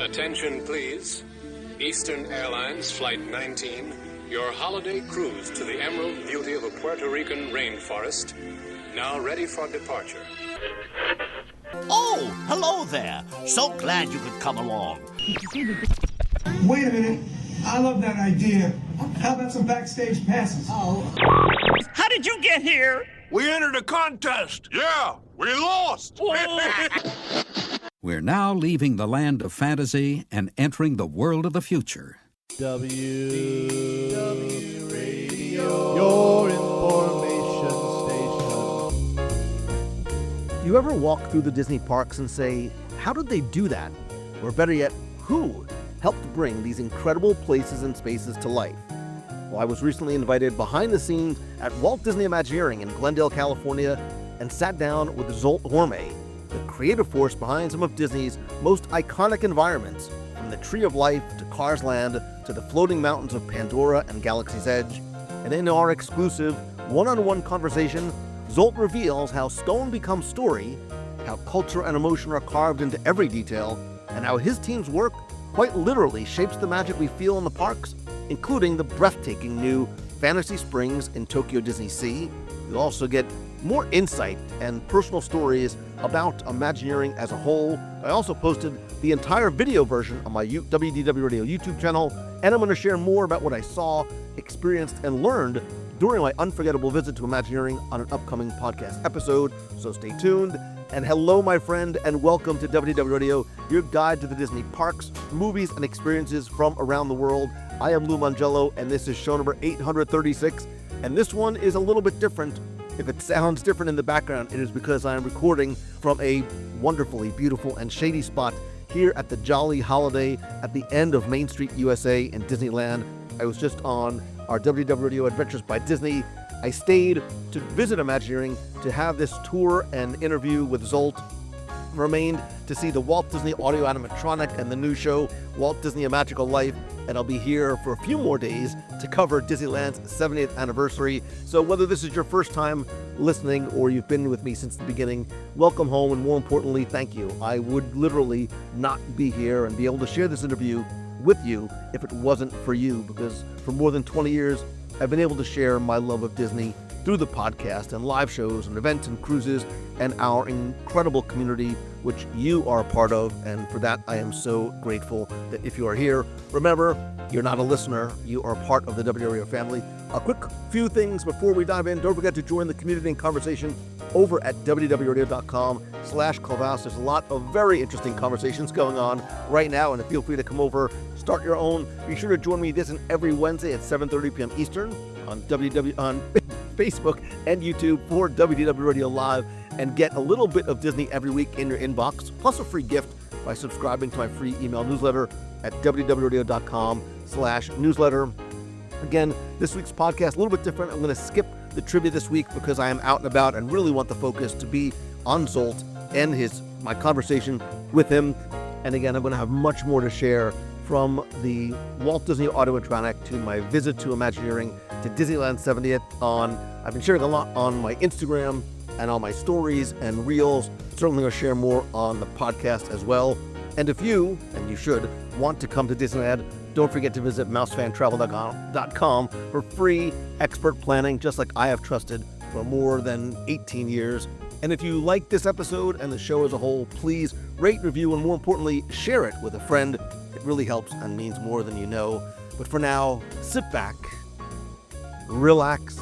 Attention, please. Eastern Airlines Flight 19, your holiday cruise to the emerald beauty of a Puerto Rican rainforest, now ready for departure. Oh, hello there. So glad you could come along. Wait a minute. I love that idea. How about some backstage passes? Oh. How did you get here? We entered a contest. Yeah, we lost. We're now leaving the land of fantasy and entering the world of the future. WDW Radio, your information station. Do you ever walk through the Disney parks and say, how did they do that? Or better yet, who helped bring these incredible places and spaces to life? Well, I was recently invited behind the scenes at Walt Disney Imagineering in Glendale, California, and sat down with Zsolt Hormay, the creative force behind some of Disney's most iconic environments, from the Tree of Life to Cars Land to the floating mountains of Pandora and Galaxy's Edge. And in our exclusive one-on-one conversation, Zsolt reveals how stone becomes story, how culture and emotion are carved into every detail, and how his team's work quite literally shapes the magic we feel in the parks, including the breathtaking new Fantasy Springs in Tokyo Disney Sea. You'll also get more insight and personal stories about Imagineering as a whole. I also posted the entire video version on my WDW Radio YouTube channel, and I'm going to share more about what I saw, experienced, and learned during my unforgettable visit to Imagineering on an upcoming podcast episode, so stay tuned. And hello, my friend, and welcome to WDW Radio, your guide to the Disney parks, movies, and experiences from around the world. I am Lou Mangello, and this is show number 836, and this one is a little bit different. If it sounds different in the background, it is because I am recording from a wonderfully beautiful and shady spot here at the Jolly Holiday at the end of Main Street, USA in Disneyland. I was just on our WDW Radio Adventures by Disney. I stayed to visit Imagineering to have this tour and interview with Zsolt. Remained to see the Walt Disney Audio Animatronic and the new show, Walt Disney A Magical Life, and I'll be here for a few more days to cover Disneyland's 70th anniversary. So whether this is your first time listening or you've been with me since the beginning, welcome home, and more importantly, thank you. I would literally not be here and be able to share this interview with you if it wasn't for you, because for more than 20 years, I've been able to share my love of Disney through the podcast and live shows and events and cruises and our incredible community, which you are a part of. And for that, I am so grateful that if you are here, remember, you're not a listener, you are part of the WDW family. A quick few things before we dive in. Don't forget to join the community and conversation over at www.radio.com/Clubhouse. There's a lot of very interesting conversations going on right now, and feel free to come over, start your own. Be sure to join me this and every Wednesday at 7:30 p.m. Eastern on Facebook and YouTube for WDW Radio Live, and get a little bit of Disney every week in your inbox, plus a free gift by subscribing to my free email newsletter at www.radio.com/newsletter. Again, this week's podcast a little bit different. I'm going to skip the trivia this week because I am out and about and really want the focus to be on Zsolt and my conversation with him. And again, I'm going to have much more to share, from the Walt Disney Audio-Animatronic to my visit to Imagineering to Disneyland 70th. I've been sharing a lot on my Instagram and on my stories and reels. Certainly going to share more on the podcast as well. And if you, and you should, want to come to Disneyland, don't forget to visit mousefantravel.com for free expert planning, just like I have trusted for more than 18 years. And if you like this episode and the show as a whole, please rate, review, and more importantly, share it with a friend. It really helps and means more than you know. But for now, sit back, relax,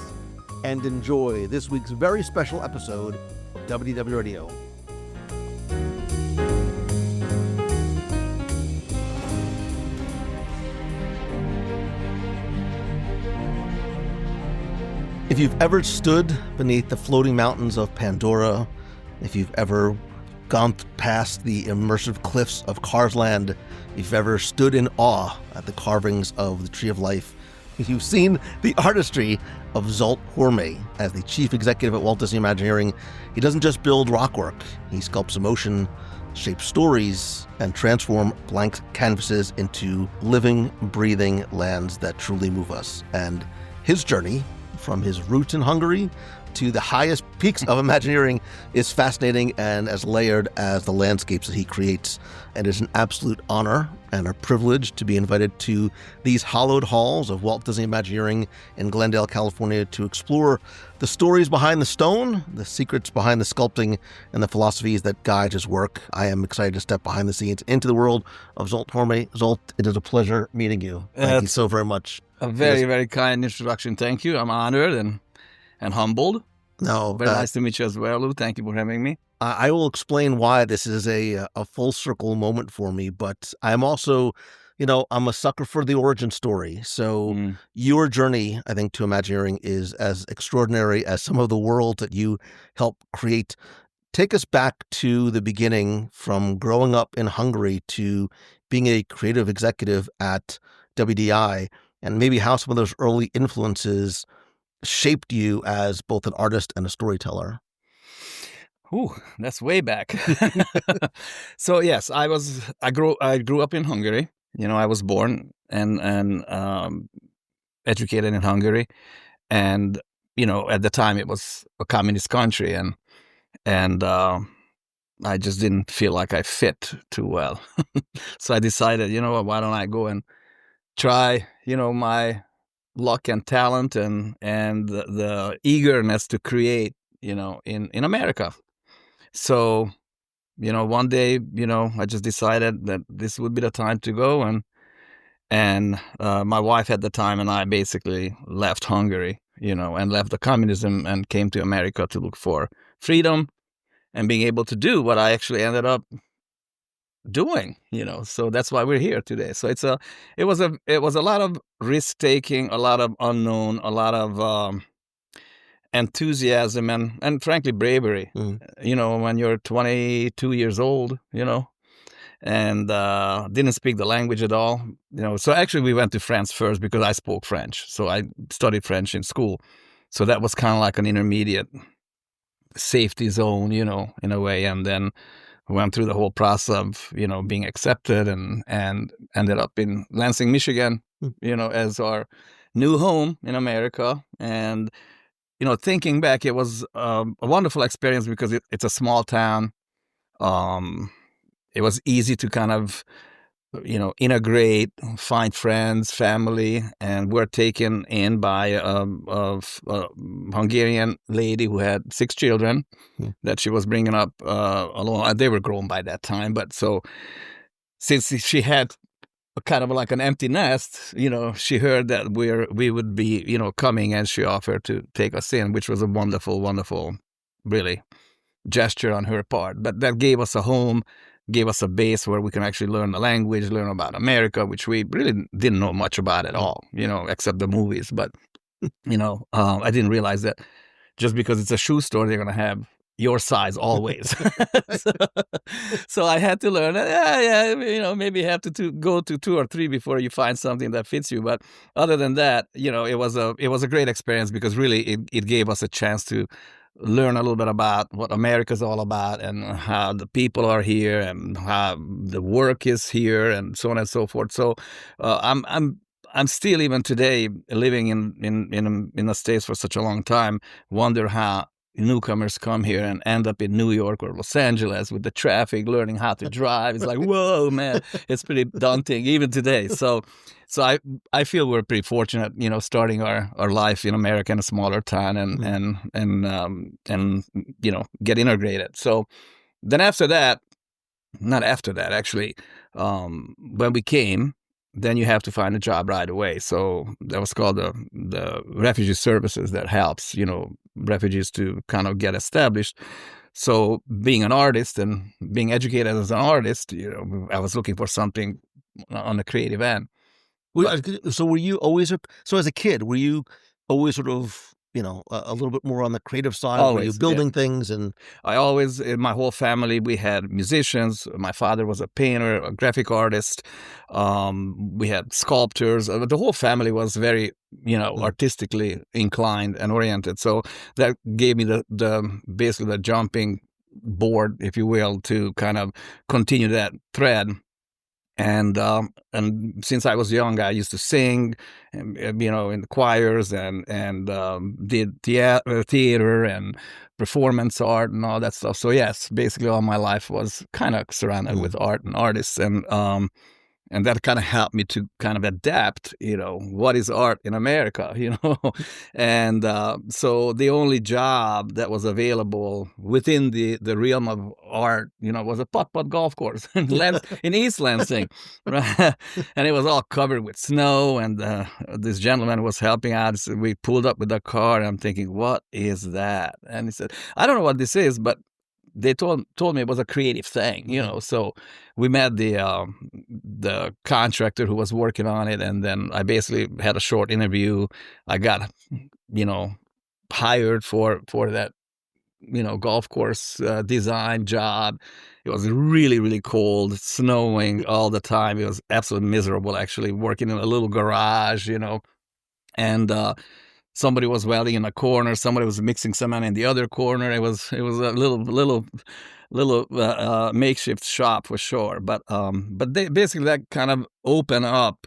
and enjoy this week's very special episode of WDW Radio. If you've ever stood beneath the floating mountains of Pandora, if you've ever gone past the immersive cliffs of Cars Land, if you've ever stood in awe at the carvings of the Tree of Life, if you've seen the artistry of Zsolt Hormay as the chief executive at Walt Disney Imagineering, he doesn't just build rockwork, he sculpts emotion, shapes stories, and transform blank canvases into living, breathing lands that truly move us. And his journey, from his roots in Hungary to the highest peaks of Imagineering is fascinating and as layered as the landscapes that he creates. And it's an absolute honor and a privilege to be invited to these hallowed halls of Walt Disney Imagineering in Glendale, California, to explore the stories behind the stone, the secrets behind the sculpting, and the philosophies that guide his work. I am excited to step behind the scenes into the world of Zsolt Hormay. Zsolt, it is a pleasure meeting you. Thank you so very much. A very, very kind introduction. Thank you. I'm honored and humbled. No, very nice to meet you as well, Lou. Thank you for having me. I will explain why this is a full circle moment for me, but I'm also, I'm a sucker for the origin story. So your journey, I think, to Imagineering is as extraordinary as some of the worlds that you help create. Take us back to the beginning, from growing up in Hungary to being a creative executive at WDI, and maybe how some of those early influences shaped you as both an artist and a storyteller. Ooh, that's way back. So yes, I grew up in Hungary. I was born and educated in Hungary, and at the time it was a communist country, and I just didn't feel like I fit too well. So I decided, why don't I go and try, my luck and talent and the eagerness to create, in America. So, one day, I just decided that this would be the time to go, and my wife at the time and I basically left Hungary, and left the communism and came to America to look for freedom and being able to do what I actually ended up doing, so that's why we're here today. So it was a lot of risk taking, a lot of unknown, a lot of enthusiasm and frankly bravery. When you're 22 years old, and didn't speak the language at all, so actually we went to France first because I spoke French, so I studied French in school, so that was kind of like an intermediate safety zone, in a way. And then went through the whole process of, being accepted and ended up in Lansing, Michigan, as our new home in America. And, thinking back, it was a wonderful experience because it's a small town. It was easy to kind of, integrate, find friends, family, and we're taken in by a Hungarian lady who had 6 children that she was bringing up alone. They were grown by that time, but so since she had a kind of like an empty nest, she heard that we would be, coming, and she offered to take us in, which was a wonderful, wonderful, really gesture on her part. But that gave us a home, gave us a base where we can actually learn the language, learn about America, which we really didn't know much about at all, except the movies. But, I didn't realize that just because it's a shoe store, they're going to have your size always. So I had to learn, maybe you have to go to 2 or 3 before you find something that fits you. But other than that, it was a great experience because really it gave us a chance to learn a little bit about what America's all about and how the people are here and how the work is here and so on and so forth. So I'm still, even today, living in the States for such a long time, wonder how newcomers come here and end up in New York or Los Angeles with the traffic, learning how to drive. It's like, whoa, man, it's pretty daunting even today. So I feel we're pretty fortunate, starting our life in America in a smaller town and get integrated. So then when we came, then you have to find a job right away. So that was called the refugee services that helps, refugees to kind of get established. So being an artist and being educated as an artist, I was looking for something on the creative end. So were you always, as a kid, were you always sort of, a little bit more on the creative side? Always, were you building things? And in my whole family, we had musicians. My father was a painter, a graphic artist. We had sculptors. The whole family was very, artistically inclined and oriented. So that gave me basically the jumping board, if you will, to kind of continue that thread. And since I was young, I used to sing, you know, in the choirs and did theater and performance art and all that stuff. So yes, basically all my life was kind of surrounded with art and artists, and that kind of helped me to kind of adapt, you know, what is art in America, you know? And so the only job that was available within the realm of art, you know, was a putt-putt golf course in East Lansing. Right? And it was all covered with snow, and this gentleman was helping out. So we pulled up with the car, and I'm thinking, what is that? And he said, I don't know what this is, but they told me it was a creative thing, you know. So we met the contractor who was working on it, and then I basically had a short interview. I got, you know, hired for that, you know, golf course design job. It was really, really cold, snowing all the time. It was absolutely miserable, actually, working in a little garage, you know, and somebody was welding in a corner. Somebody was mixing cement in the other corner. It was a little makeshift shop for sure. But they basically, that kind of opened up,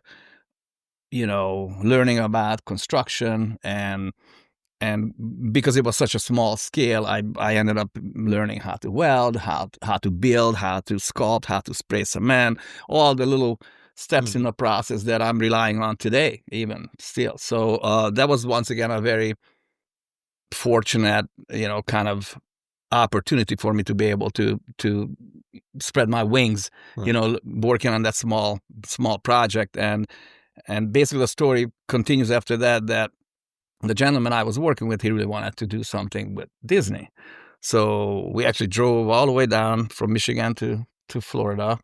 you know, learning about construction, and because it was such a small scale, I ended up learning how to weld, how to build, how to sculpt, how to spray cement, all the little steps in the process that I'm relying on today, even still. So that was once again a very fortunate, you know, kind of opportunity for me to be able to spread my wings, you know, working on that small project. And basically the story continues after that, that the gentleman I was working with, he really wanted to do something with Disney. So we actually drove all the way down from Michigan to Florida,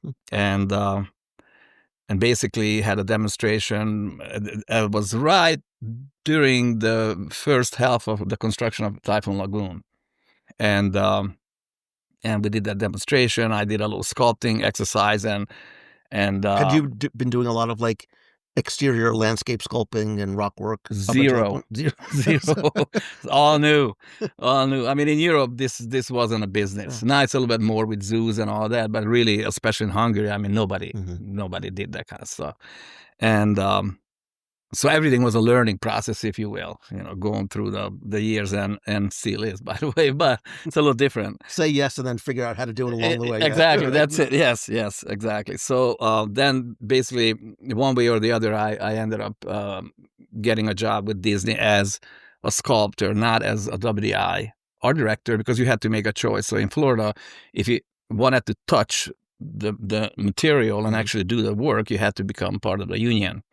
and basically had a demonstration. It was right during the first half of the construction of Typhoon Lagoon. And we did that demonstration. I did a little sculpting exercise, and Had you been doing a lot of like exterior landscape sculpting and rock work? Zero. All new. I mean, in Europe, this wasn't a business. Now it's a little bit more with zoos and all that, but really, especially in Hungary, I mean, nobody did that kind of stuff. And so everything was a learning process, if you will, you know, going through the years, and still is, by the way, but it's a little different. Say yes and then figure out how to do it along the way. Exactly. That's it. Yes, exactly. So then basically, one way or the other, I ended up getting a job with Disney as a sculptor, not as a WDI art director, because you had to make a choice. So in Florida, if you wanted to touch the material and actually do the work, you had to become part of the union.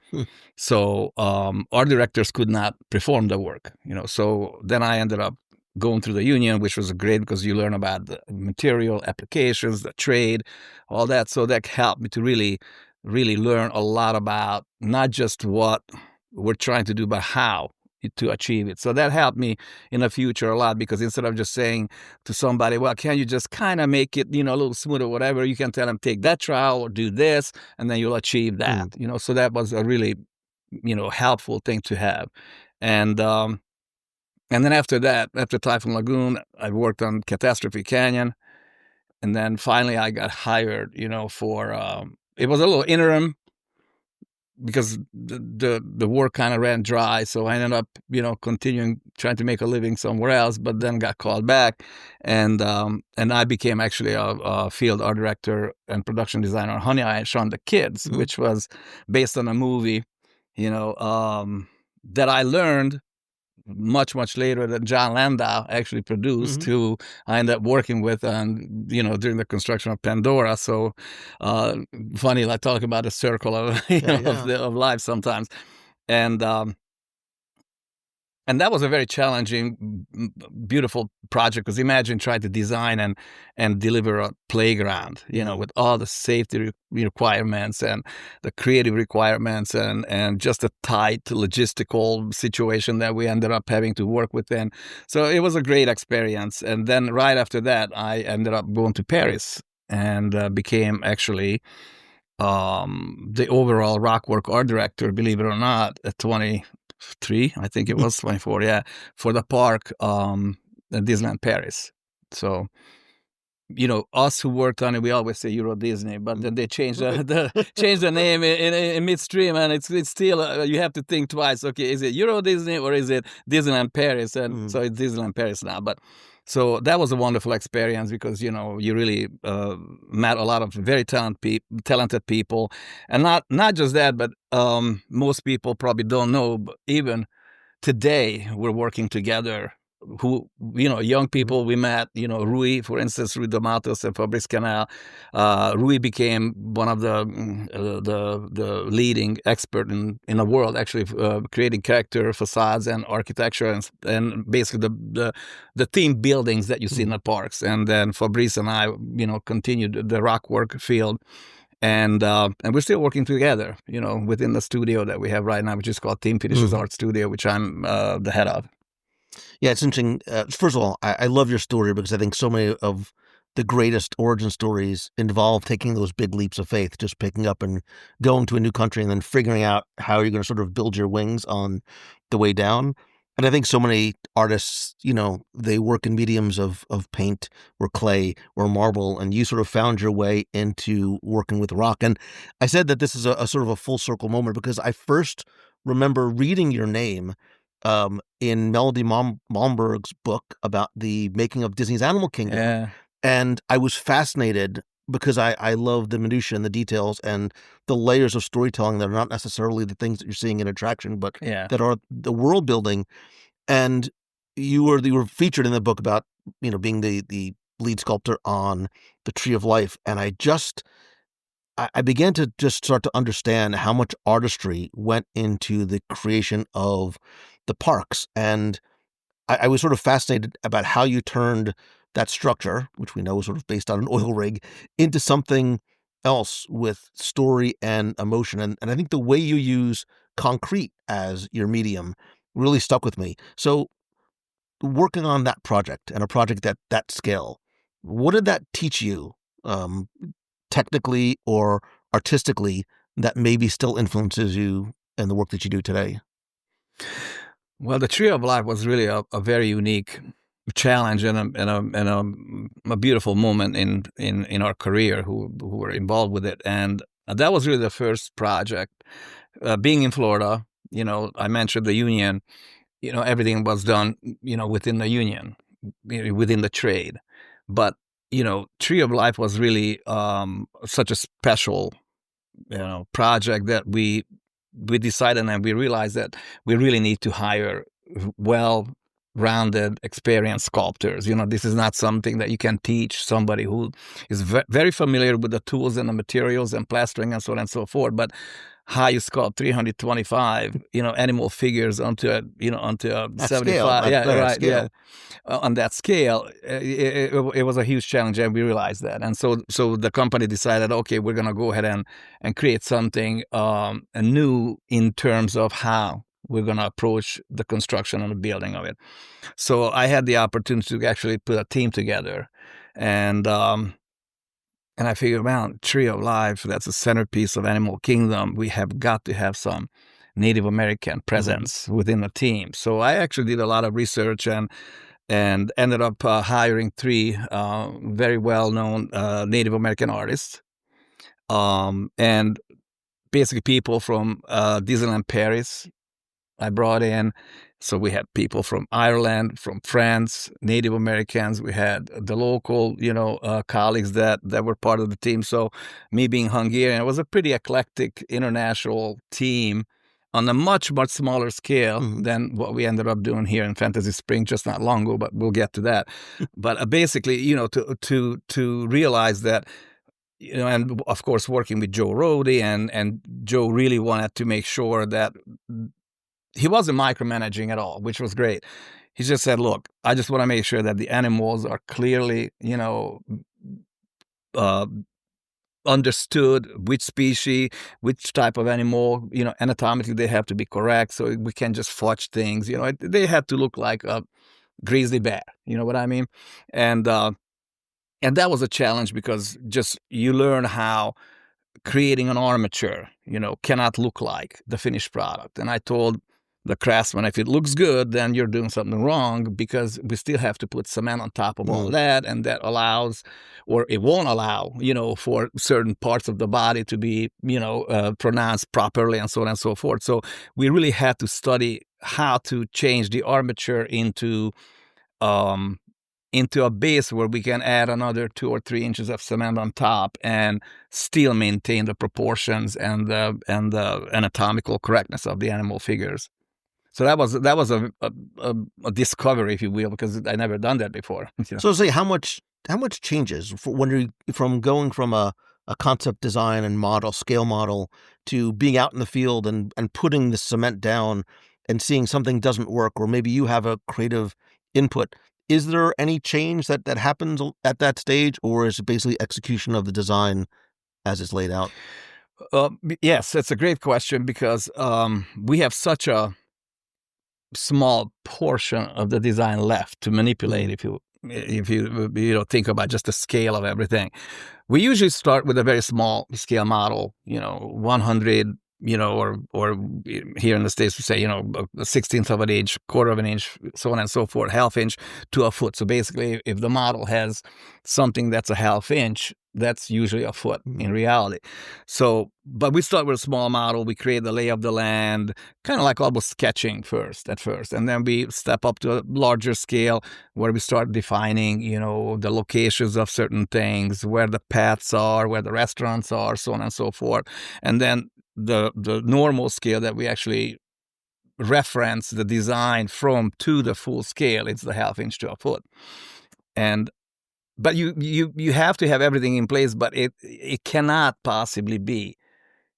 So art directors could not perform the work, you know. So then I ended up going through the union, which was great because you learn about the material applications, the trade, all that. So that helped me to really, really learn a lot about not just what we're trying to do, but how to achieve it. So that helped me in the future a lot, because instead of just saying to somebody, well, can you just kind of make it, you know, a little smoother or whatever, you can tell them, take that trowel or do this, and then you'll achieve that, you know. So that was a really, you know, helpful thing to have. And then after that, after Typhoon Lagoon, I worked on Catastrophe Canyon. And then finally I got hired, you know, for, it was a little interim, because the work kind of ran dry. So I ended up, you know, continuing trying to make a living somewhere else, but then got called back, and I became actually a field art director and production designer on Honey, I Shrunk the Kids, which was based on a movie, you know, that I learned much later that John Landau actually produced, who I ended up working with, and you know, during the construction of Pandora. So funny, like talk about the circle of of life sometimes, and that was a very challenging, beautiful project, because imagine trying to design and deliver a playground, you know, with all the safety requirements and the creative requirements, and just a tight logistical situation that we ended up having to work within. So it was a great experience. And then right after that, I ended up going to Paris and became actually the overall rockwork art director, believe it or not, at 23, I think it was 24, for the park at Disneyland Paris. So us who worked on it, we always say Euro Disney, but then they changed the name in midstream, and it's still you have to think twice. Okay, is it Euro Disney or is it Disneyland Paris? And so it's Disneyland Paris now. But so that was a wonderful experience because you really met a lot of very talented people, and not just that, but most people probably don't know. But even today, we're working together. Who young people we met, Rui, for instance, Rui Domatos and Fabrice Canal. Rui became one of the leading expert in the world, actually, creating character facades and architecture and basically the theme buildings that you see in the parks. And then Fabrice and I, continued the rock work field. And we're still working together, within the studio that we have right now, which is called Team Finishes Art Studio, which I'm the head of. Yeah, it's interesting. First of all, I love your story because I think so many of the greatest origin stories involve taking those big leaps of faith, just picking up and going to a new country and then figuring out how you're going to sort of build your wings on the way down. And I think so many artists, they work in mediums of paint or clay or marble, and you sort of found your way into working with rock. And I said that this is a sort of a full circle moment because I first remember reading your name in Melody Malmberg's book about the making of Disney's Animal Kingdom. Yeah. And I was fascinated because I love the minutiae and the details and the layers of storytelling that are not necessarily the things that you're seeing in attraction, but that are the world building. And you were featured in the book about, being the lead sculptor on the Tree of Life. And I began to just start to understand how much artistry went into the creation of the parks. And I was sort of fascinated about how you turned that structure, which we know is sort of based on an oil rig, into something else with story and emotion. And I think the way you use concrete as your medium really stuck with me. So working on that project and a project that scale, what did that teach you technically or artistically that maybe still influences you in the work that you do today? Well, the Tree of Life was really a very unique challenge and a beautiful moment in our career who were involved with it. And that was really the first project. Being in Florida, I mentioned the union, everything was done, within the union, within the trade. But, Tree of Life was really such a special, project that we decided and we realized that we really need to hire well-rounded, experienced sculptors. This is not something that you can teach somebody who is very familiar with the tools and the materials and plastering and so on and so forth. But how you sculpt 325, animal figures onto a 75, scale, on that scale, it was a huge challenge, and we realized that. And so the company decided, okay, we're gonna go ahead and create something new in terms of how we're gonna approach the construction and the building of it. So I had the opportunity to actually put a team together, and I figured, man, Tree of Life, that's a centerpiece of Animal Kingdom. We have got to have some Native American presence within the team. So I actually did a lot of research and ended up hiring 3 very well-known Native American artists, and basically people from Disneyland Paris I brought in. So we had people from Ireland, from France, Native Americans. We had the local, colleagues that were part of the team. So me being Hungarian, it was a pretty eclectic international team on a much, much smaller scale than what we ended up doing here in Fantasy Springs just not long ago, but we'll get to that. But basically, to realize that, and of course working with Joe Rody, and Joe really wanted to make sure that he wasn't micromanaging at all, which was great. He just said, look, I just want to make sure that the animals are clearly, understood which species, which type of animal, anatomically they have to be correct. So we can just fudge things, they have to look like a grizzly bear. You know what I mean? And that was a challenge because just you learn how creating an armature, cannot look like the finished product. And I told the craftsman. If it looks good, then you're doing something wrong, because we still have to put cement on top of all that, and that allows, or it won't allow, for certain parts of the body to be, pronounced properly, and so on and so forth. So we really had to study how to change the armature into a base where we can add another 2 or 3 inches of cement on top and still maintain the proportions and the anatomical correctness of the animal figures. So that was a discovery, if you will, because I never done that before. So say how much changes from going from a concept design and scale model to being out in the field and putting the cement down and seeing something doesn't work, or maybe you have a creative input. Is there any change that happens at that stage, or is it basically execution of the design as it's laid out? Yes, that's a great question, because we have such a small portion of the design left to manipulate. If you think about just the scale of everything, we usually start with a very small scale model, 100, or here in the States we say, a 16th of an inch, quarter of an inch, so on and so forth, half inch to a foot. So basically, if the model has something that's a half inch, that's usually a foot in reality. So, but we start with a small model. We create the lay of the land, kind of like almost sketching at first. And then we step up to a larger scale where we start defining, the locations of certain things, where the paths are, where the restaurants are, so on and so forth. And then the normal scale that we actually reference the design from to the full scale, it's the half inch to a foot. But you have to have everything in place, but it cannot possibly be,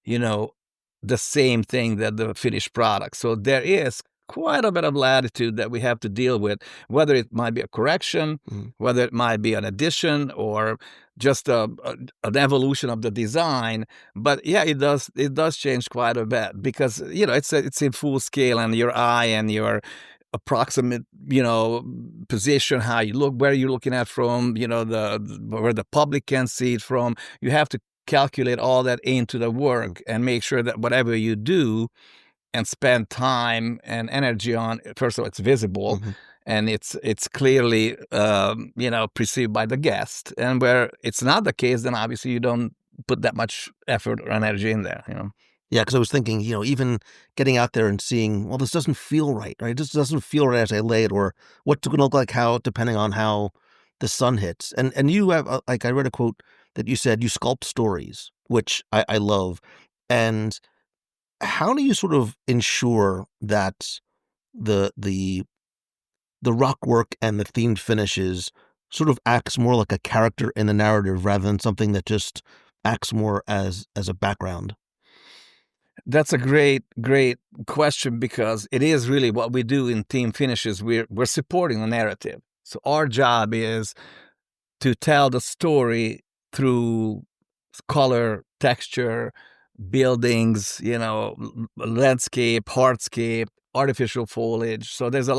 the same thing that the finished product. So there is quite a bit of latitude that we have to deal with, whether it might be a correction, whether it might be an addition, or just an evolution of the design. But yeah, it does change quite a bit, because it's in full scale, and your eye and your approximate position, how you look, where you're looking at from, where the public can see it from. You have to calculate all that into the work and make sure that whatever you do and spend time and energy on, first of all, it's visible, and it's clearly perceived by the guest. And where it's not the case, then obviously you don't put that much effort or energy in there. Yeah, because I was thinking, even getting out there and seeing, well, this doesn't feel right? It just doesn't feel right as I lay it, or what's going to look like depending on how the sun hits. And you have, I read a quote that you said you sculpt stories, which I love. And how do you sort of ensure that the rock work and the themed finishes sort of acts more like a character in the narrative rather than something that just acts more as a background? That's a great question, because it is really what we do in theme finishes. We're supporting the narrative. So our job is to tell the story through color, texture, buildings, landscape, hardscape, artificial foliage. So there are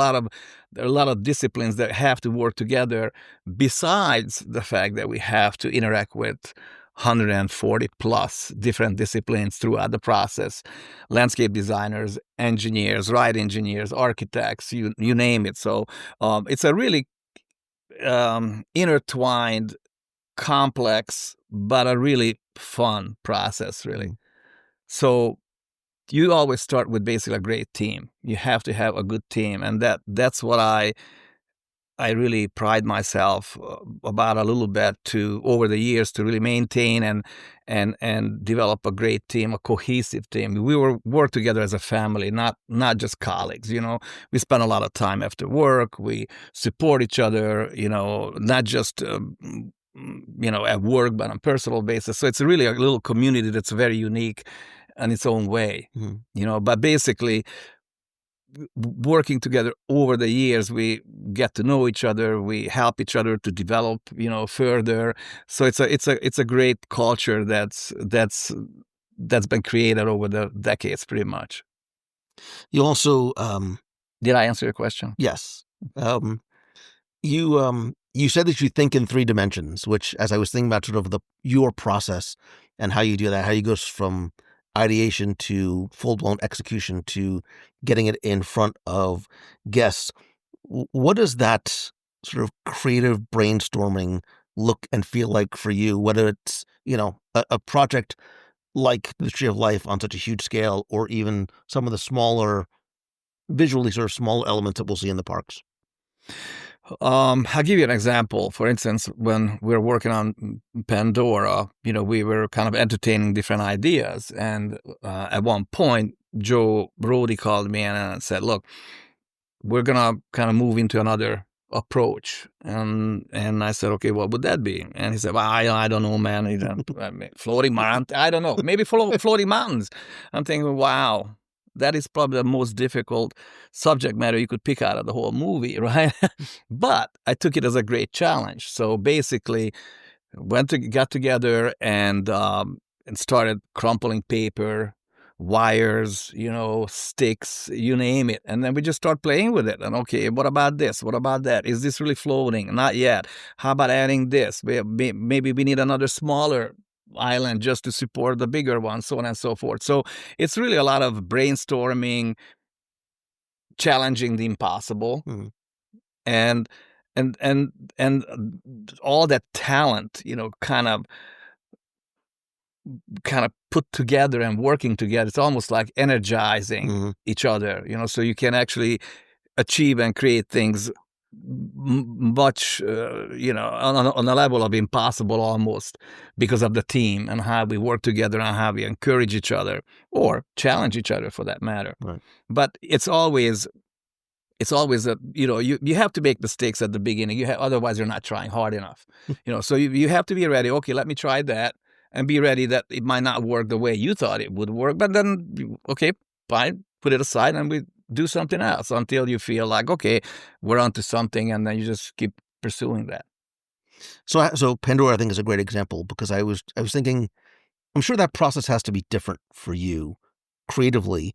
a lot of disciplines that have to work together, besides the fact that we have to interact with 140 plus different disciplines throughout the process. Landscape designers, engineers, ride engineers, architects, you name it. So it's a really intertwined, complex, but a really fun process, really. So you always start with basically a great team. You have to have a good team, and that's what I really pride myself about a little bit over the years, to really maintain and develop a great team, a cohesive team. We work together as a family, not just colleagues. We spend a lot of time after work. We support each other. Not just at work, but on a personal basis. So it's really a little community that's very unique in its own way. But basically, working together over the years, we get to know each other. We help each other to develop, further. So it's a great culture that's been created over the decades, pretty much. You also did I answer your question? Yes. You said that you think in 3 dimensions, which, as I was thinking about sort of your process and how you do that, how you go from ideation to full-blown execution to getting it in front of guests. What does that sort of creative brainstorming look and feel like for you, whether it's, a project like the Tree of Life on such a huge scale, or even some of the smaller, visually sort of small elements that we'll see in the parks? I'll give you an example. For instance, when we were working on Pandora, we were kind of entertaining different ideas. And at one point, Joe Brody called me in and said, look, we're going to kind of move into another approach. And I said, okay, what would that be? And he said, well, I don't know, man. Floating mountains. I don't know. Maybe floating mountains. I'm thinking, wow. That is probably the most difficult subject matter you could pick out of the whole movie, right? But I took it as a great challenge. So basically, got together and started crumpling paper, wires, sticks, you name it. And then we just start playing with it. And okay, what about this? What about that? Is this really floating? Not yet. How about adding this? Maybe we need another smaller island just to support the bigger one, so on and so forth. So it's really a lot of brainstorming, challenging the impossible, and all that talent, kind of put together and working together. It's almost like energizing each other, so you can actually achieve and create things much, on a level of impossible almost, because of the team and how we work together and how we encourage each other or challenge each other for that matter. Right. But it's always a, you have to make mistakes at the beginning. Otherwise you're not trying hard enough. So you have to be ready. Okay, let me try that, and be ready that it might not work the way you thought it would work. But then, okay, fine, put it aside and we do something else until you feel like, okay, we're onto something, and then you just keep pursuing that. So Pandora, I think, is a great example, because I was thinking, I'm sure that process has to be different for you creatively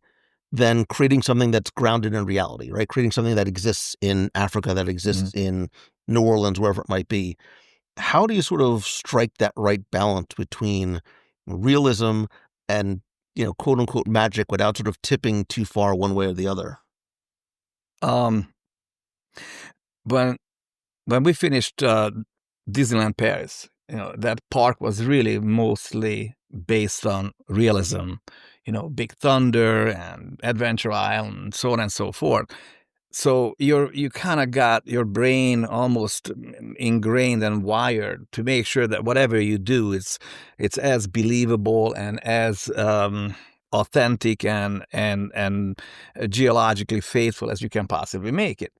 than creating something that's grounded in reality, right? Creating something that exists in Africa, that exists in New Orleans, wherever it might be. How do you sort of strike that right balance between realism and quote unquote magic without sort of tipping too far one way or the other? When we finished Disneyland Paris, that park was really mostly based on realism, Big Thunder and Adventure Island and so on and so forth. So you kind of got your brain almost ingrained and wired to make sure that whatever you do, it's as believable and as authentic and geologically faithful as you can possibly make it.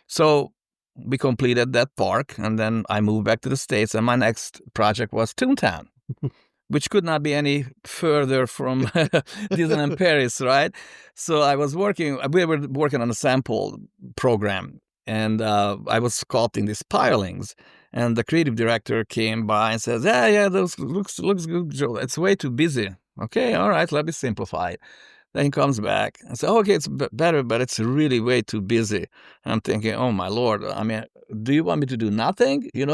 So we completed that park, and then I moved back to the States, and my next project was Toontown, which could not be any further from Disneyland Paris, right? So we were working on a sample program, and I was sculpting these pilings, and the creative director came by and says, yeah, those looks good, Joe. It's way too busy. Okay, all right, let me simplify it. Then he comes back and says, okay, it's better, but it's really way too busy. I'm thinking, oh my Lord, I mean, do you want me to do nothing? Being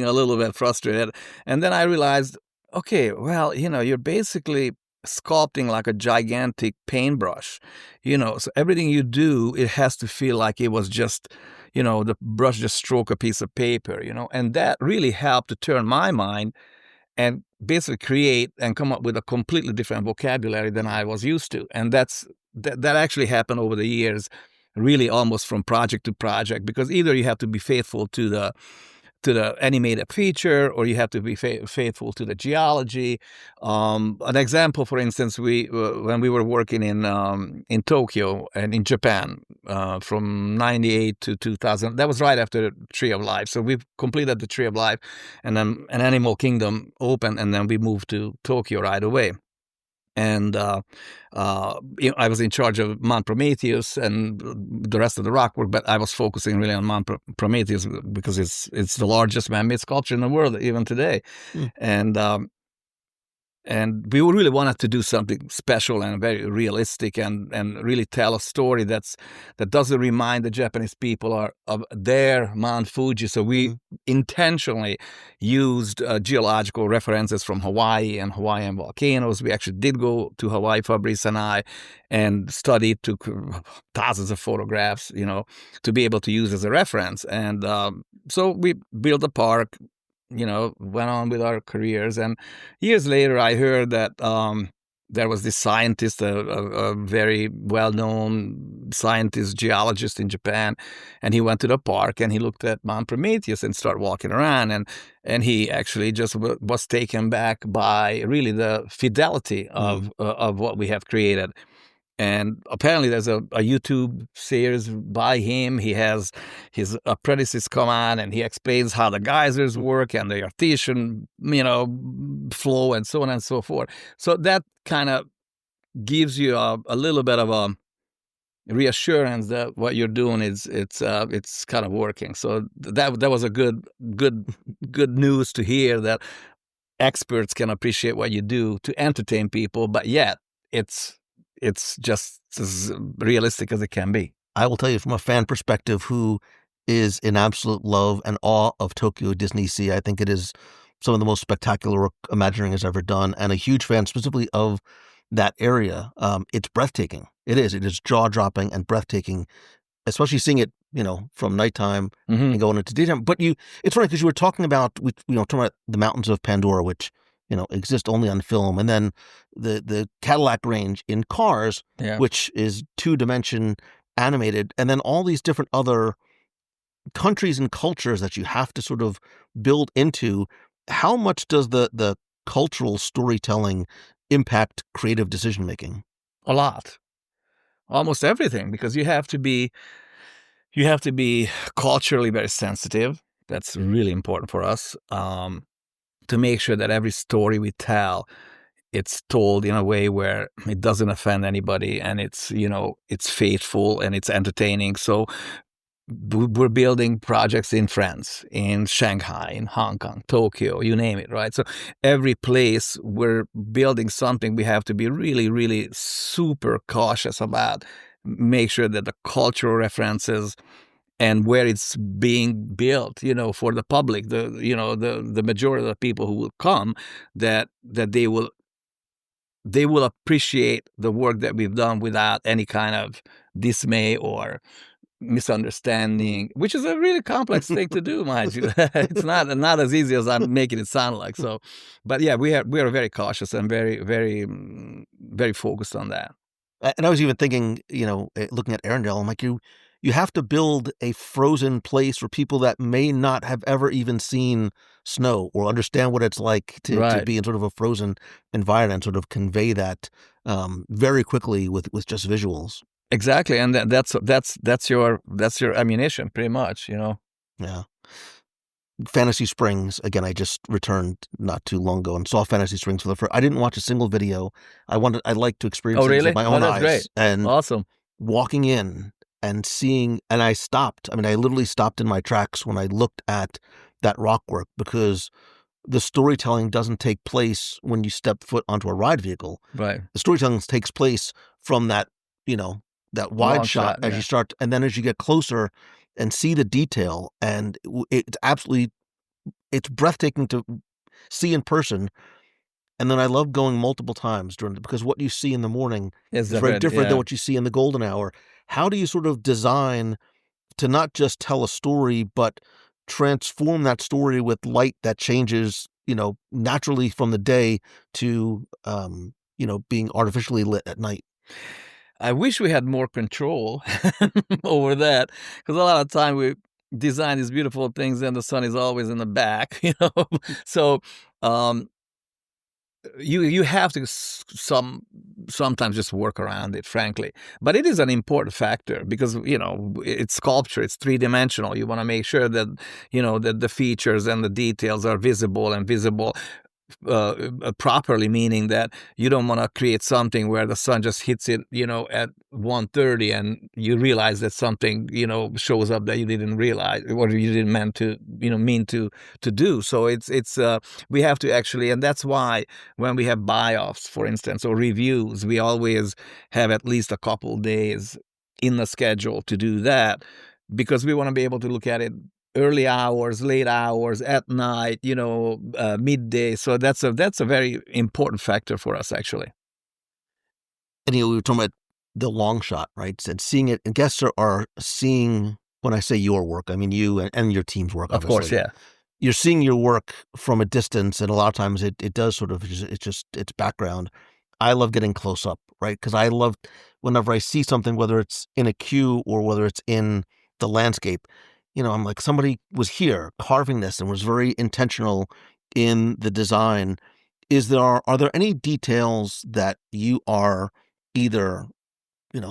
a little bit frustrated. And then I realized, okay, well, you're basically sculpting like a gigantic paintbrush, so everything you do, it has to feel like it was just, the brush just stroke a piece of paper, and that really helped to turn my mind and basically create and come up with a completely different vocabulary than I was used to. And that actually happened over the years, really almost from project to project, because either you have to be faithful to the animated feature, or you have to be faithful to the geology. An example, for instance, when we were working in Tokyo and in Japan from 98 to 2000, that was right after the Tree of Life. So we completed the Tree of Life, and then an Animal Kingdom opened, and then we moved to Tokyo right away. And I was in charge of Mount Prometheus and the rest of the rock work, but I was focusing really on Mount Prometheus because it's the largest man-made sculpture in the world even today. And And we really wanted to do something special and very realistic and really tell a story that doesn't remind the Japanese people of their Mount Fuji. So we intentionally used geological references from Hawaii and Hawaiian volcanoes. We actually did go to Hawaii, Fabrice and I, and studied, took thousands of photographs, to be able to use as a reference. And so we built a park, went on with our careers. And years later, I heard that there was this scientist, a very well-known scientist, geologist in Japan, and he went to the park and he looked at Mount Prometheus and started walking around, and he actually just was taken back by really the fidelity of what we have created. And apparently there's a YouTube series by him. He has his apprentices come on and he explains how the geysers work and the artesian, flow and so on and so forth. So that kind of gives you a little bit of a reassurance that what you're doing it's kind of working. So that was a good news to hear, that experts can appreciate what you do to entertain people, but yet it's just as realistic as it can be. I will tell you, from a fan perspective who is in absolute love and awe of Tokyo Disney Sea, I think it is some of the most spectacular work Imagineering has ever done, and a huge fan specifically of that area. It's breathtaking. It is jaw-dropping and breathtaking, especially seeing it, from nighttime and going into daytime. But it's funny because you were talking about, talking about the mountains of Pandora, which exist only on film, and then the Cadillac range in Cars, which is 2-dimension animated, and then all these different other countries and cultures that you have to sort of build into. How much does the cultural storytelling impact creative decision making? A lot, almost everything, because you have to be culturally very sensitive. That's really important for us. To make sure that every story we tell, it's told in a way where it doesn't offend anybody, and it's faithful and it's entertaining. So we're building projects in France, in Shanghai, in Hong Kong, Tokyo, you name it, right? So every place we're building something, we have to be really, really super cautious about, make sure that the cultural references and where it's being built, for the public, the majority of the people who will come, that they will appreciate the work that we've done without any kind of dismay or misunderstanding, which is a really complex thing to do, mind you. It's not as easy as I'm making it sound like. So, but yeah, we are very cautious and very, very, very focused on that. And I was even thinking, looking at Arendelle, I'm like, you have to build a frozen place for people that may not have ever even seen snow or understand what it's like to be in sort of a frozen environment, sort of convey that very quickly with just visuals. Exactly, and that's your ammunition, pretty much, Yeah. Fantasy Springs, again, I just returned not too long ago and saw Fantasy Springs for the first. I didn't watch a single video. I'd like to experience it with my own eyes. Great. And awesome. Walking in and seeing, and I stopped. I mean, I literally stopped in my tracks when I looked at that rock work, because the storytelling doesn't take place when you step foot onto a ride vehicle. Right. The storytelling takes place from that, that wide shot as you start, and then as you get closer and see the detail, and it's breathtaking to see in person. And then I love going multiple times because what you see in the morning is very different than what you see in the golden hour. How do you sort of design to not just tell a story, but transform that story with light that changes, naturally from the day to, being artificially lit at night? I wish we had more control over that, because a lot of time we design these beautiful things and the sun is always in the back, So you have to sometimes just work around it, frankly. But it is an important factor because, it's sculpture, it's 3-dimensional. You want to make sure that, that the features and the details are visible. properly, meaning that you don't want to create something where the sun just hits it, at 1:30, and you realize that something, shows up that you didn't realize or you didn't mean to do. So it's we have to actually, and that's why when we have buy-offs, for instance, or reviews, we always have at least a couple days in the schedule to do that, because we want to be able to look at it early hours, late hours, at night, midday. So that's a very important factor for us, actually. And we were talking about the long shot, right? And seeing it, and guests are seeing, when I say your work, I mean you and your team's work, obviously. Of course, yeah. You're seeing your work from a distance, and a lot of times it does sort of, it's background. I love getting close up, right? Because I love, whenever I see something, whether it's in a queue or whether it's in the landscape, I'm like, somebody was here carving this and was very intentional in the design. Are there any details that you are either,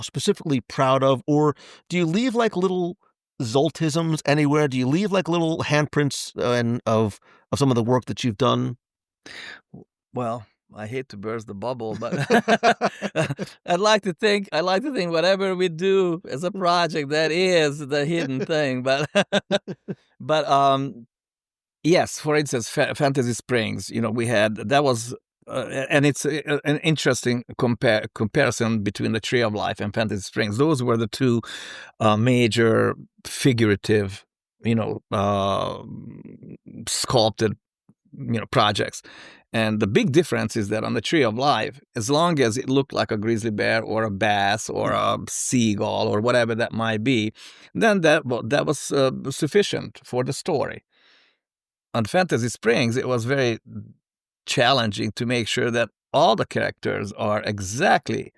specifically proud of, or do you leave like little Zoltisms anywhere? Do you leave like little handprints of some of the work that you've done? Well, I hate to burst the bubble, but I'd like to think whatever we do as a project, that is the hidden thing. But yes, for instance, Fantasy Springs, we had, that was, and it's an interesting comparison between the Tree of Life and Fantasy Springs. Those were the two major figurative, sculpted, projects. And the big difference is that on the Tree of Life, as long as it looked like a grizzly bear or a bass or a seagull or whatever that might be, then that was sufficient for the story. On Fantasy Springs, it was very challenging to make sure that all the characters are exactly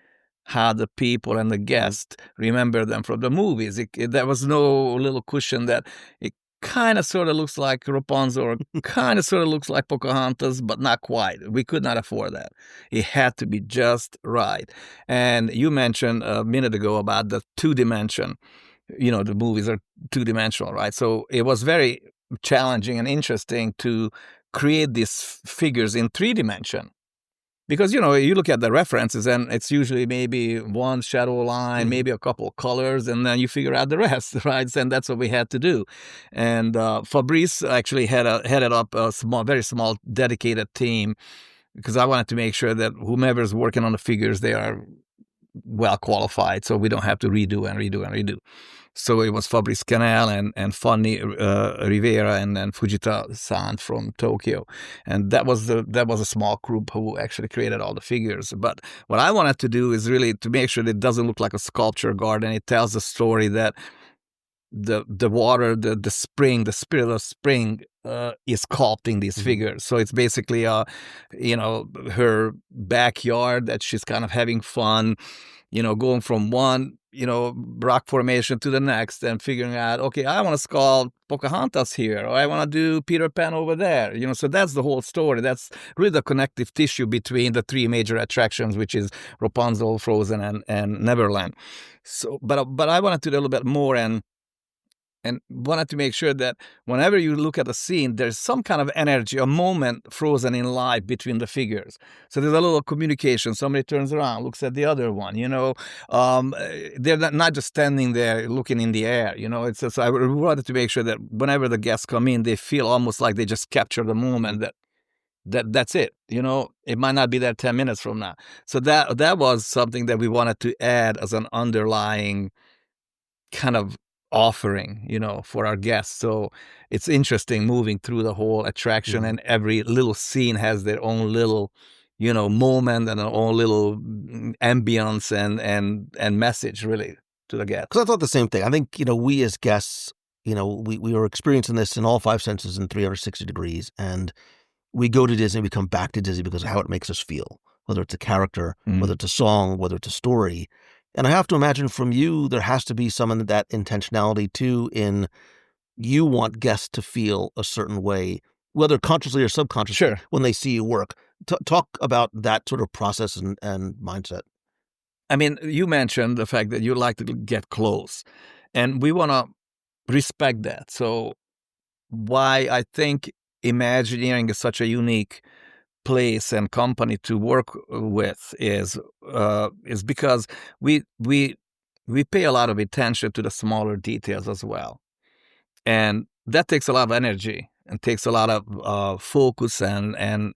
how the people and the guests remember them from the movies. There was no little cushion that it kind of sort of looks like Rapunzel or kind of sort of looks like Pocahontas, but not quite. We could not afford that. It had to be just right. And you mentioned a minute ago about the 2-dimension. The movies are 2-dimensional, right? So it was very challenging and interesting to create these figures in 3-dimension. Because, you look at the references and it's usually maybe one shadow line, maybe a couple of colors, and then you figure out the rest, right? And that's what we had to do. And Fabrice actually headed up a very small, dedicated team, because I wanted to make sure that whomever's working on the figures, they are well qualified, so we don't have to redo and redo and redo. So it was Fabrice Canal and Fanny Rivera and then Fujita-san from Tokyo, and that was a small group who actually created all the figures. But what I wanted to do is really to make sure that it doesn't look like a sculpture garden. It tells the story that the water, the spring, the spirit of spring is sculpting these figures. So it's basically her backyard that she's kind of having fun, going from one rock formation to the next and figuring out, okay, I want to sculpt Pocahontas here, or I want to do Peter Pan over there. So that's the whole story. That's really the connective tissue between the 3 major attractions, which is Rapunzel, Frozen, and Neverland. So, but I wanted to do a little bit more and wanted to make sure that whenever you look at a scene, there's some kind of energy, a moment frozen in life between the figures. So there's a little communication. Somebody turns around, looks at the other one, they're not just standing there looking in the air, It's just, I wanted to make sure that whenever the guests come in, they feel almost like they just capture the moment that's it. It might not be there 10 minutes from now. So that was something that we wanted to add as an underlying kind of offering, for our guests. So it's interesting moving through the whole attraction, and every little scene has their own little, moment and their own little ambience and message really to the guests. Because I thought the same thing. I think, we as guests, we were experiencing this in all 5 senses in 360 degrees. And we go to Disney, we come back to Disney because of how it makes us feel, whether it's a character, whether it's a song, whether it's a story. And I have to imagine from you, there has to be some of that intentionality too, in you want guests to feel a certain way, whether consciously or subconsciously, when they see you work. Talk about that sort of process and mindset. I mean, you mentioned the fact that you like to get close, and we want to respect that. So why I think Imagineering is such a unique place and company to work with is because we pay a lot of attention to the smaller details as well, and that takes a lot of energy and takes a lot of focus and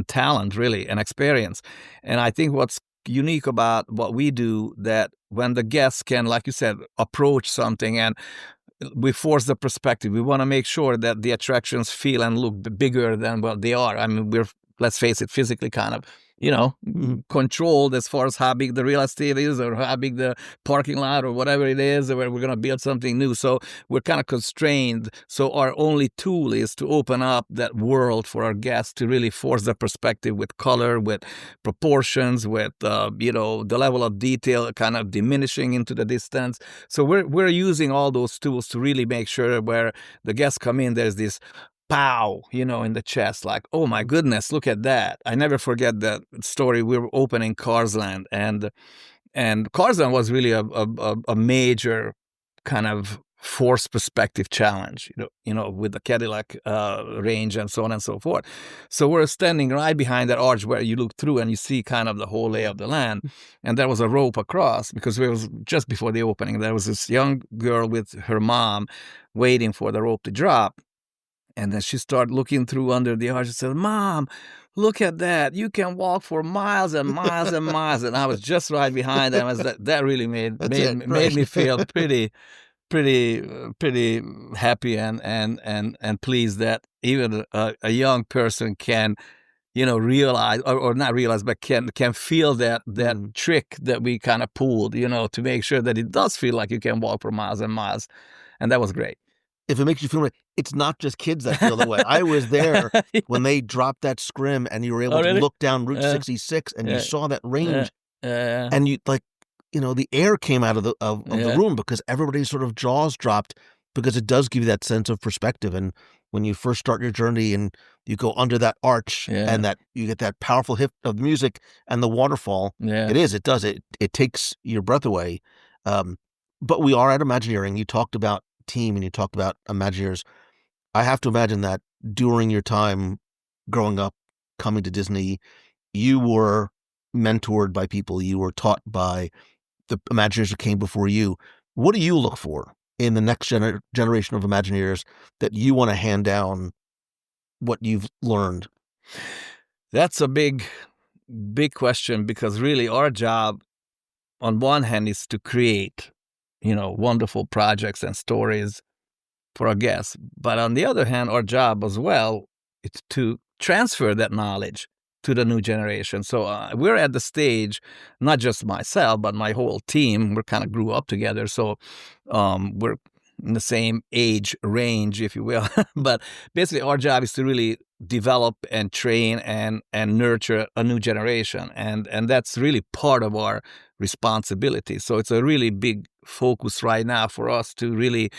talent, really, and experience. And I think what's unique about what we do, that when the guests can, like you said, approach something and we force the perspective. We want to make sure that the attractions feel and look bigger than what they are. I mean, let's face it, physically kind of, controlled as far as how big the real estate is or how big the parking lot or whatever it is, or where we're going to build something new. So we're kind of constrained. So our only tool is to open up that world for our guests to really force the perspective with color, with proportions, with, the level of detail kind of diminishing into the distance. So we're using all those tools to really make sure where the guests come in, there's this pow, in the chest, like, oh my goodness, look at that. I never forget that story. We were opening Cars Land, and Cars Land was really a major kind of force perspective challenge, with the Cadillac range and so on and so forth. So we're standing right behind that arch where you look through and you see kind of the whole lay of the land. And there was a rope across, because it was just before the opening. There was this young girl with her mom waiting for the rope to drop. And then she started looking through under the arch and said, "Mom, look at that. You can walk for miles and miles and miles." And I was just right behind them. That really made me feel pretty happy and pleased that even a young person can, realize or not realize, but can feel that trick that we kind of pulled, to make sure that it does feel like you can walk for miles and miles. And that was great. If it makes you feel like, it's not just kids that feel that way. I was there when they dropped that scrim and you were able to look down Route 66 and you saw that range and you the air came out of the room because everybody's sort of jaws dropped, because it does give you that sense of perspective. And when you first start your journey and you go under that arch and that you get that powerful hit of music and the waterfall, it takes your breath away. But we are at Imagineering. You talked about team and you talked about Imagineers. I have to imagine that during your time growing up, coming to Disney, you were mentored by people, you were taught by the Imagineers who came before you. What do you look for in the next generation of Imagineers that you want to hand down what you've learned? That's a big question, because really our job on one hand is to create wonderful projects and stories for our guests. But on the other hand, our job as well is to transfer that knowledge to the new generation. So we're at the stage, not just myself, but my whole team, we kind of grew up together. So we're in the same age range, if you will. But basically our job is to really develop and train and nurture a new generation. And that's really part of our responsibility. So it's a really big focus right now for us to really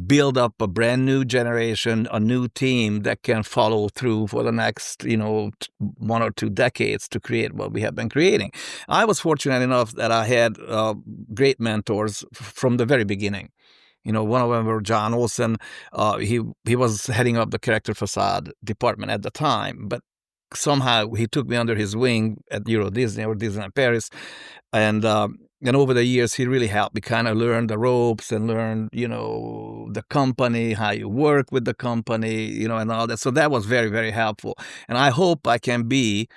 build up a brand new generation, a new team that can follow through for the next, 1 or 2 decades to create what we have been creating. I was fortunate enough that I had great mentors from the very beginning. One of them was John Olsen. He was heading up the character facade department at the time, but somehow he took me under his wing at Euro Disney or Disneyland Paris, and over the years he really helped me kind of learn the ropes and learn the company, how you work with the company, and all that. So that was very, very helpful, and I hope I can be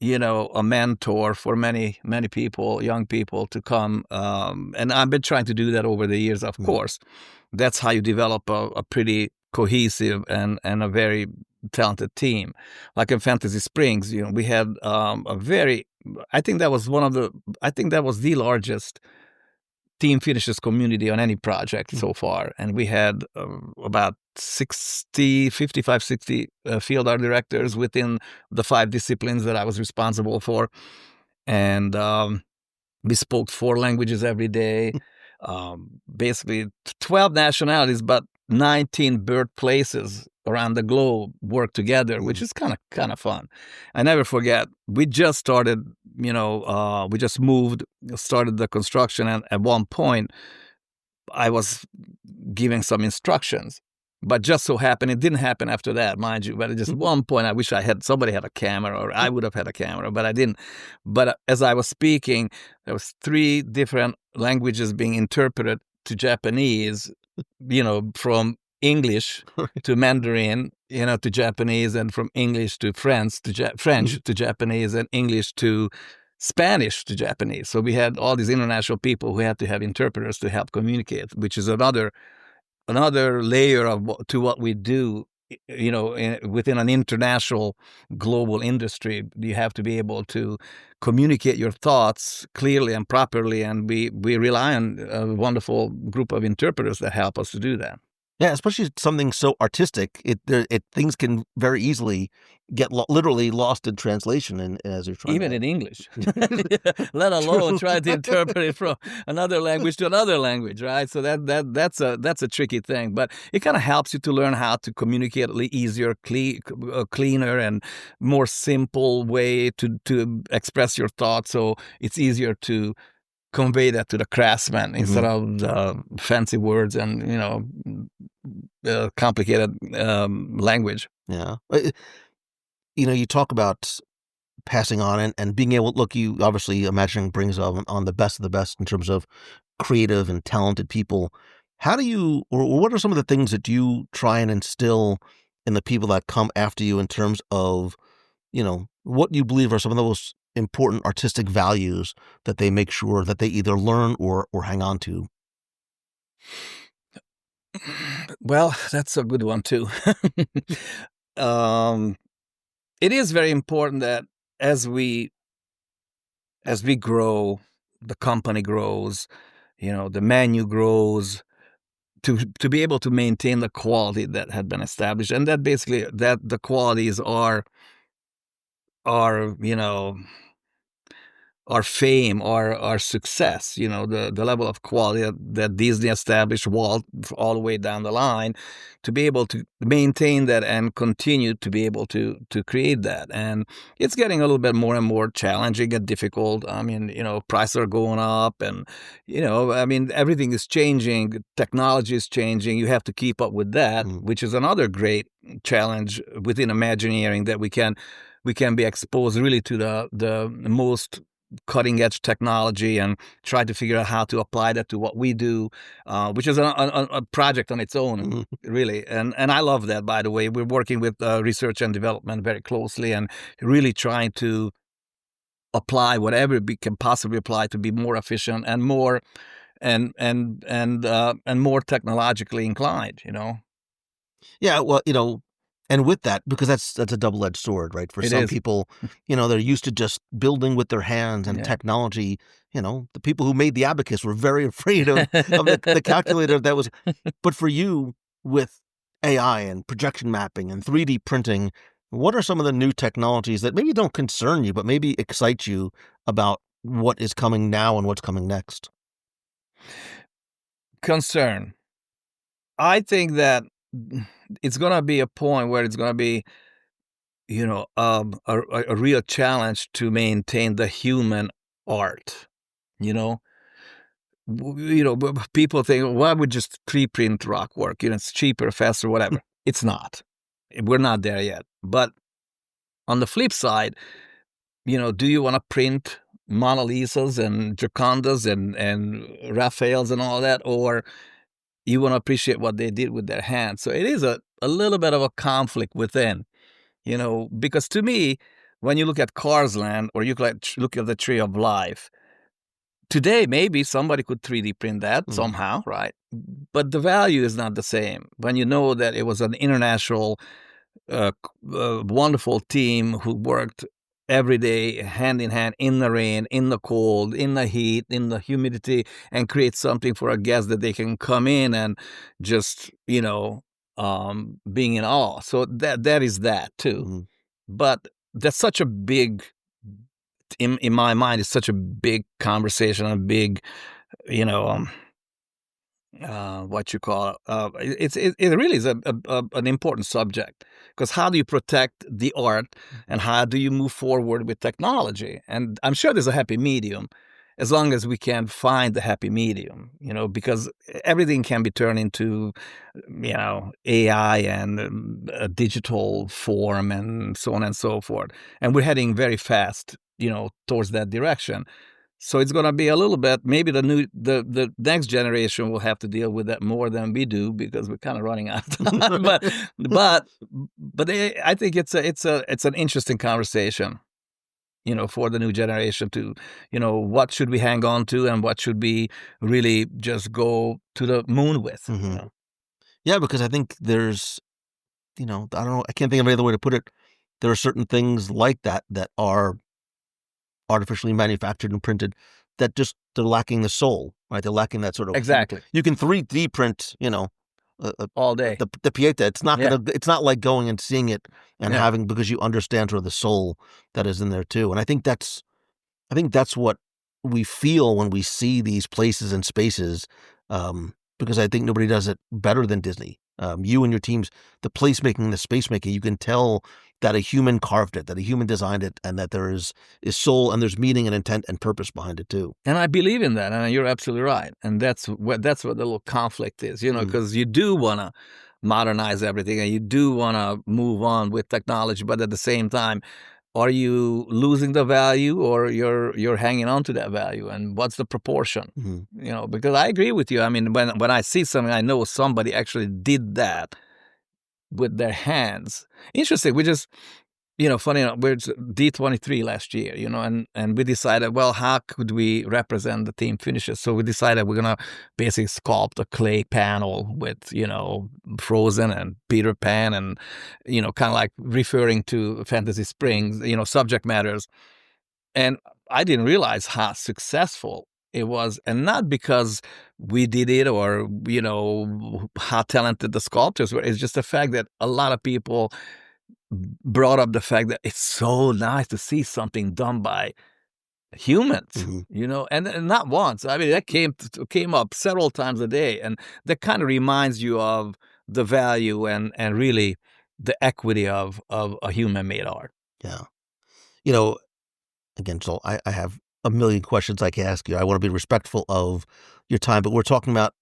a mentor for many, many people, young people to come. And I've been trying to do that over the years, of course. That's how you develop a pretty cohesive and a very talented team. Like in Fantasy Springs, we had I think that was the largest team finishes community on any project so far. And we had about 55, 60 field art directors within the 5 disciplines that I was responsible for. And we spoke 4 languages every day, basically 12 nationalities, but 19 birthplaces around the globe work together, which is kind of fun. I never forget, we just started, we just started the construction, and at one point I was giving some instructions, But just so happened, it didn't happen after that, mind you. But at just one point, I wish somebody had a camera, or I would have had a camera, but I didn't. But as I was speaking, there was 3 different languages being interpreted to Japanese, from English to Mandarin, to Japanese, and from English to French to Japanese, and English to Spanish to Japanese. So we had all these international people who had to have interpreters to help communicate, which is another layer to what we do, within an international global industry. You have to be able to communicate your thoughts clearly and properly, and we rely on a wonderful group of interpreters that help us to do that. Yeah, especially something so artistic, things can very easily get literally lost in translation, and as you're trying even in English, let alone try to interpret it from another language to another language, right? So that's a tricky thing, but it kind of helps you to learn how to communicate easier, cleaner, and more simple way to express your thoughts. So it's easier to convey that to the craftsman instead of the fancy words and complicated language. Yeah, you talk about passing on and being able. Look, you obviously Imagineering brings on the best of the best in terms of creative and talented people. How do you, or what are some of the things that you try and instill in the people that come after you in terms of, what you believe are some of those important artistic values that they make sure that they either learn or hang on to? Well, that's a good one too. It is very important that as we grow, the company grows, the menu grows, to be able to maintain the quality that had been established, and that basically that the qualities are our fame, our success, the level of quality that Disney established, Walt, all the way down the line, to be able to maintain that and continue to be able to create that. And it's getting a little bit more and more challenging and difficult. I mean, prices are going up, and, everything is changing. Technology is changing. You have to keep up with that, which is another great challenge within Imagineering, that we can be exposed really to the most cutting edge technology and try to figure out how to apply that to what we do, which is a project on its own, really. And I love that, by the way. We're working with research and development very closely and really trying to apply whatever we can possibly apply to be more efficient and more and more technologically inclined, Yeah, well, and with that, because that's a double-edged sword, right? For some people, they're used to just building with their hands and technology. The people who made the abacus were very afraid of the calculator that was. But for you, with AI and projection mapping and 3D printing, what are some of the new technologies that maybe don't concern you, but maybe excite you about what is coming now and what's coming next? Concern. I think that it's going to be a point where it's going to be, a real challenge to maintain the human art. People think, why would just pre-print rock work? It's cheaper, faster, whatever. It's not. We're not there yet. But on the flip side, do you want to print Mona Lisas and Giocondas and Raphaels and all that, or you want to appreciate what they did with their hands? So it is a little bit of a conflict within, because to me, when you look at Cars Land or you look at the Tree of Life, today maybe somebody could 3D print that somehow, right? But the value is not the same when you know that it was an international, wonderful team who worked every day, hand in hand, in the rain, in the cold, in the heat, in the humidity, and create something for a guest that they can come in and just, being in awe. So that is that too. But that's such a big, in my mind, it's such a big conversation, a big, what you call it. It really is an important subject, because how do you protect the art and how do you move forward with technology? And I'm sure there's a happy medium, as long as we can find the happy medium, because everything can be turned into, AI and a digital form and so on and so forth. And we're heading very fast, towards that direction. So it's going to be a little bit, maybe the next generation will have to deal with that more than we do, because we're kind of running out of time. but I think it's an interesting conversation, for the new generation to, what should we hang on to and what should we really just go to the moon with. Mm-hmm. Yeah, because I think there's, I don't know, I can't think of any other way to put it. There are certain things like that are artificially manufactured and printed that just, they're lacking the soul, right? They're lacking that sort of... Exactly. You can 3D print, all day. The Pieta. It's not it's not like going and seeing it and having, because you understand sort of the soul that is in there too. And I think that's what we feel when we see these places and spaces, because I think nobody does it better than Disney. You and your teams, the placemaking, the space making, you can tell that a human carved it, that a human designed it, and that there is soul and there's meaning and intent and purpose behind it too. And I believe in that, and you're absolutely right. And that's what the little conflict is, because you do want to modernize everything and you do want to move on with technology, but at the same time, are you losing the value or you're hanging on to that value? And what's the proportion? Mm-hmm. Because I agree with you. I mean, when I see something, I know somebody actually did that with their hands. Interesting. We just, funny enough, we're D23 last year, and we decided, well, how could we represent the team finishes? So we decided we're going to basically sculpt a clay panel with, Frozen and Peter Pan and, kind of like referring to Fantasy Springs, subject matters. And I didn't realize how successful it was, and not because we did it or, how talented the sculptors were. It's just the fact that a lot of people brought up the fact that it's so nice to see something done by humans, and not once. I mean, that came up several times a day, and that kind of reminds you of the value and really the equity of a human-made art. Yeah. Again, Zsolt, I have a million questions I can ask you. I want to be respectful of your time, but we're talking about,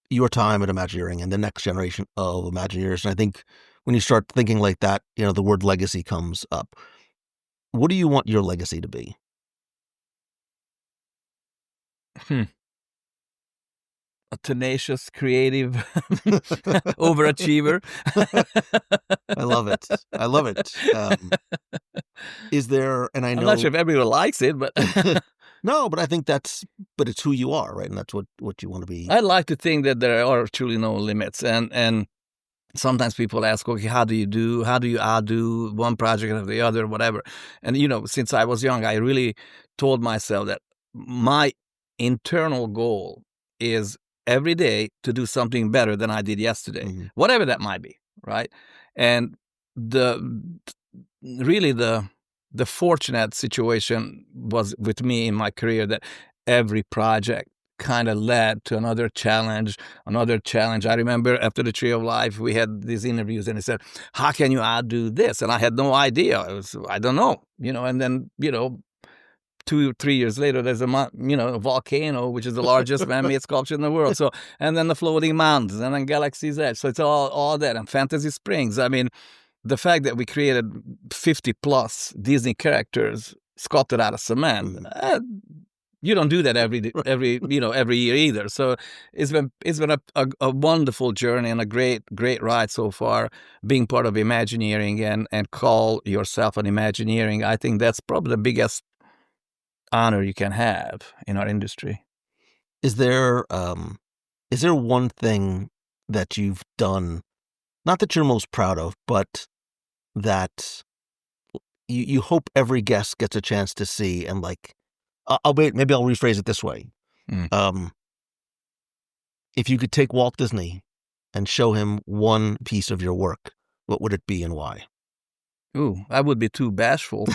your time at Imagineering and the next generation of Imagineers. And I think when you start thinking like that, the word legacy comes up. What do you want your legacy to be? A tenacious, creative overachiever. I love it. Is there, and I know... I'm not sure if everyone likes it, but... No, but I think but it's who you are, right? And that's what you want to be. I like to think that there are truly no limits. And sometimes people ask, okay, how do you outdo one project after the other, whatever. And, since I was young, I really told myself that my internal goal is every day to do something better than I did yesterday, whatever that might be, right? And the fortunate situation was with me in my career that every project kind of led to another challenge. I remember after the Tree of Life, we had these interviews and they said, how can you outdo this? And I had no idea. I don't know, and then, 2 or 3 years later, there's a volcano, which is the largest man-made sculpture in the world. So, and then the floating mountains and then Galaxy's Edge. So it's all that. And Fantasy Springs. I mean, the fact that we created 50 plus Disney characters sculpted out of cement, you don't do that every year either. So it's been a wonderful journey and a great ride so far, being part of Imagineering and call yourself an Imagineering. I think that's probably the biggest honor you can have in our industry. Is there one thing that you've done, not that you're most proud of, but that you hope every guest gets a chance to see, and maybe I'll rephrase it this way. If you could take Walt Disney and show him one piece of your work, what would it be and why? Ooh, I would be too bashful.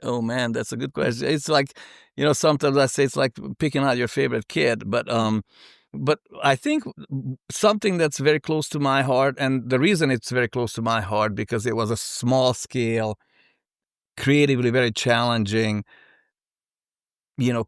Oh man, that's a good question. It's like, sometimes I say it's like picking out your favorite kid, but I think something that's very close to my heart, and the reason it's very close to my heart because it was a small scale creatively very challenging,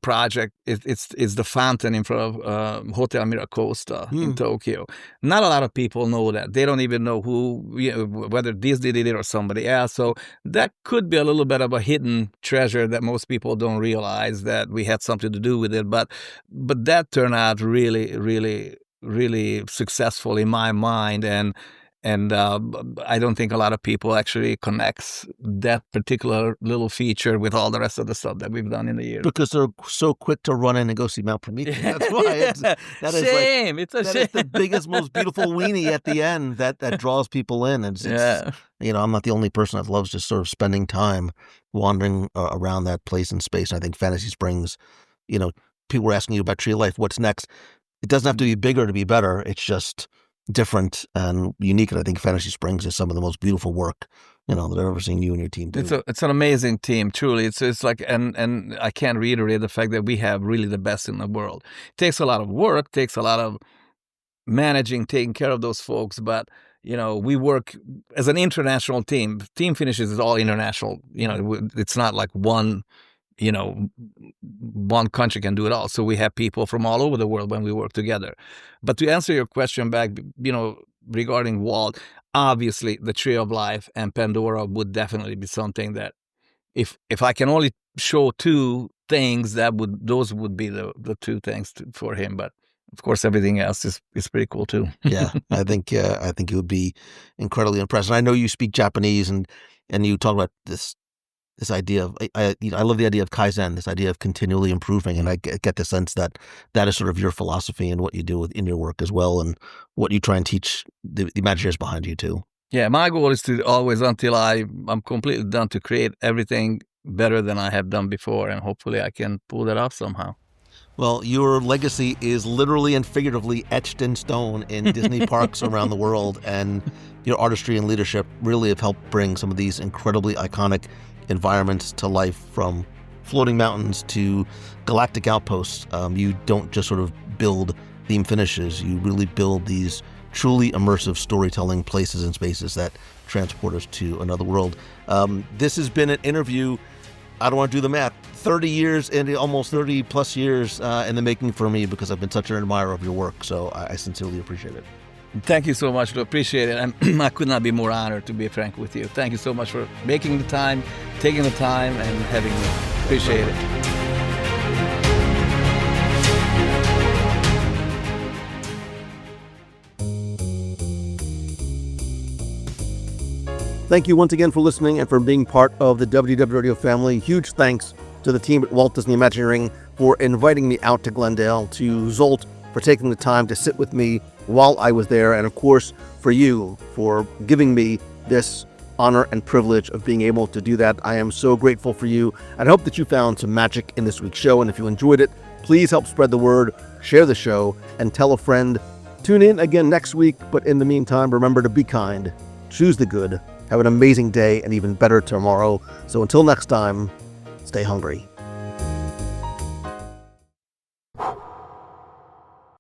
project. It's the fountain in front of Hotel Miracosta in Tokyo. Not a lot of people know that. They don't even know whether Disney did it or somebody else. So that could be a little bit of a hidden treasure that most people don't realize that we had something to do with it. But that turned out really, really, really successful in my mind, and I don't think a lot of people actually connects that particular little feature with all the rest of the stuff that we've done in the year. Because they're so quick to run in and go see Mount Prometheus. That's why it's shame. It's a shame. Is the biggest, most beautiful weenie at the end that draws people in. And I'm not the only person that loves just sort of spending time wandering around that place in space. And I think Fantasy Springs, people were asking you about Tree of Life. What's next? It doesn't have to be bigger to be better. It's just different and unique, and I think Fantasy Springs is some of the most beautiful work that I've ever seen you and your team do. It's an amazing team, truly. It's like, and I can't reiterate the fact that we have really the best in the world. It takes a lot of work, takes a lot of managing, taking care of those folks, but we work as an international team. Team Finishes is all international. It's not like one country can do it all. So we have people from all over the world when we work together. But to answer your question back, regarding Walt, obviously the Tree of Life and Pandora would definitely be something that if I can only show two things, those would be the two things for him. But of course, everything else is pretty cool too. Yeah, I think it would be incredibly impressive. I know you speak Japanese, and you talk about this idea of I love the idea of Kaizen, this idea of continually improving, and I get the sense that is sort of your philosophy and what you do in your work as well, and what you try and teach the Imagineers behind you too. Yeah, my goal is to always, until I'm completely done, to create everything better than I have done before, and hopefully I can pull that off somehow. Well, your legacy is literally and figuratively etched in stone in Disney parks around the world, and your artistry and leadership really have helped bring some of these incredibly iconic environments to life, from floating mountains to galactic outposts. You don't just sort of build theme finishes, you really build these truly immersive storytelling places and spaces that transport us to another world. This has been an interview, I don't want to do the math, 30 years, and almost 30 plus years in the making for me, because I've been such an admirer of your work. So I sincerely appreciate it. Thank you so much. I appreciate it. And I could not be more honored, to be frank with you. Thank you so much for making the time, taking the time, and having me. Appreciate it. Thank you once again for listening and for being part of the WDW Radio family. Huge thanks to the team at Walt Disney Imagineering for inviting me out to Glendale, to Zsolt for taking the time to sit with me while I was there, and of course for you for giving me this honor and privilege of being able to do that. I am so grateful for you, and I hope that you found some magic in this week's show. And if you enjoyed it, please help spread the word, share the show, and tell a friend. Tune in again next week, but in the meantime, remember to be kind, choose the good, have an amazing day, and even better tomorrow. So until next time, stay hungry.